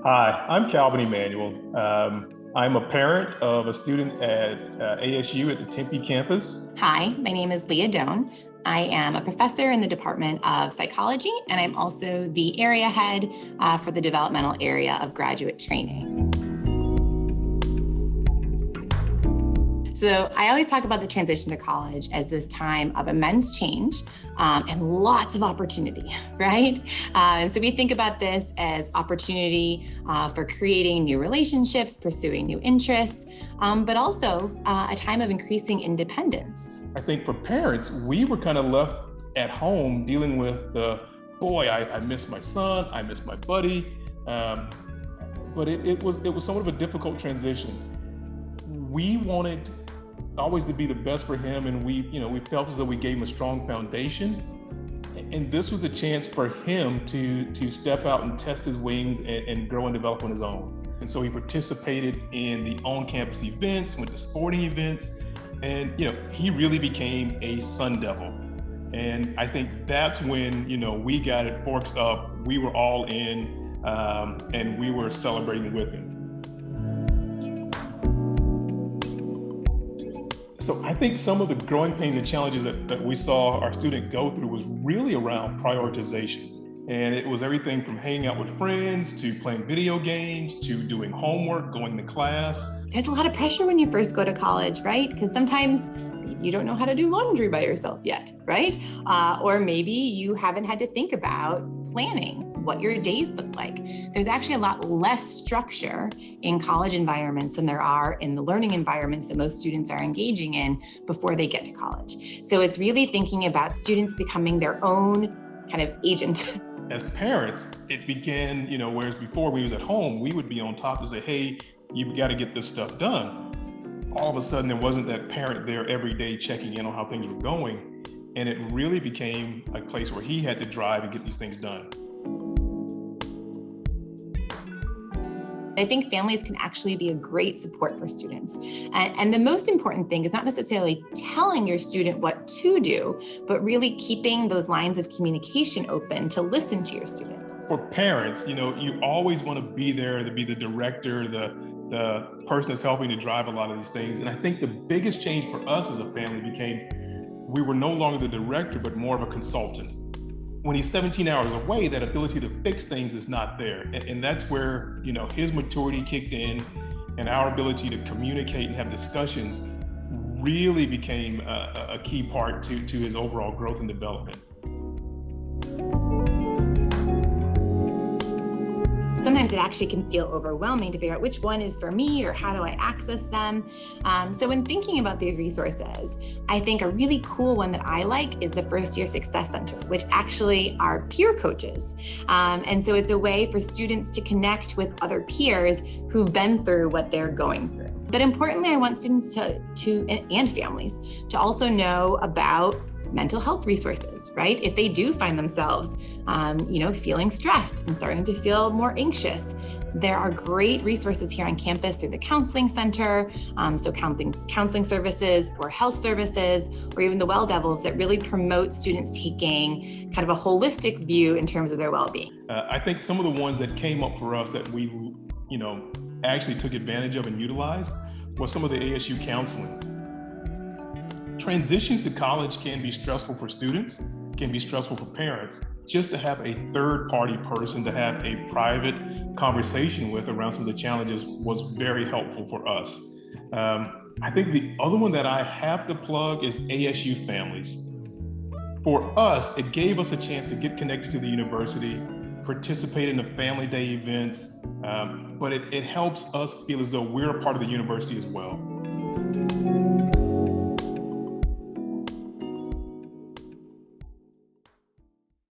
Hi, I'm Calvin Emanuel. I'm a parent of a student at ASU at the Tempe campus. Hi, my name is Leah Doane. I am a professor in the Department of Psychology, and I'm also the area head for the developmental area of graduate training. So I always talk about the transition to college as this time of immense change and lots of opportunity, right? And so we think about this as opportunity for creating new relationships, pursuing new interests, but also a time of increasing independence. I think for parents, we were kind of left at home dealing with I miss my son, I miss my buddy, but it was somewhat of a difficult transition. We wanted always to be the best for him, and we felt as though we gave him a strong foundation, and this was the chance for him to step out and test his wings and grow and develop on his own. And so he participated in the on-campus events, went to sporting events, and he really became a Sun Devil. And I think that's when we got it forks up. We were all in, and we were celebrating with him. So I think some of the growing pains and challenges that we saw our student go through was really around prioritization. And it was everything from hanging out with friends to playing video games to doing homework, going to class. There's a lot of pressure when you first go to college, right? Because sometimes you don't know how to do laundry by yourself yet, right? Or maybe you haven't had to think about planning what your days look like. There's actually a lot less structure in college environments than there are in the learning environments that most students are engaging in before they get to college. So it's really thinking about students becoming their own kind of agent. As parents, it began, whereas before we was at home, we would be on top and say, hey, you've got to get this stuff done. All of a sudden, there wasn't that parent there every day checking in on how things were going. And it really became a place where he had to drive and get these things done. I think families can actually be a great support for students. And the most important thing is not necessarily telling your student what to do, but really keeping those lines of communication open to listen to your student. For parents, you always want to be there to be the director, the person that's helping to drive a lot of these things. And I think the biggest change for us as a family became we were no longer the director, but more of a consultant. When he's 17 hours away, that ability to fix things is not there. And that's where, his maturity kicked in and our ability to communicate and have discussions really became a key part to his overall growth and development. Sometimes it actually can feel overwhelming to figure out which one is for me or how do I access them. So when thinking about these resources, I think a really cool one that I like is the First Year Success Center, which actually are peer coaches. And so it's a way for students to connect with other peers who've been through what they're going through. But importantly, I want students and families to also know about mental health resources, right? If they do find themselves, feeling stressed and starting to feel more anxious, there are great resources here on campus through the counseling center, so counseling services or health services, or even the Well Devils that really promote students taking kind of a holistic view in terms of their well-being. I think some of the ones that came up for us that we, actually took advantage of and utilized was some of the ASU counseling. Transitions to college can be stressful for students, can be stressful for parents. Just to have a third-party person to have a private conversation with around some of the challenges was very helpful for us. I think the other one that I have to plug is ASU Families. For us, it gave us a chance to get connected to the university, participate in the family day events, but it helps us feel as though we're a part of the university as well.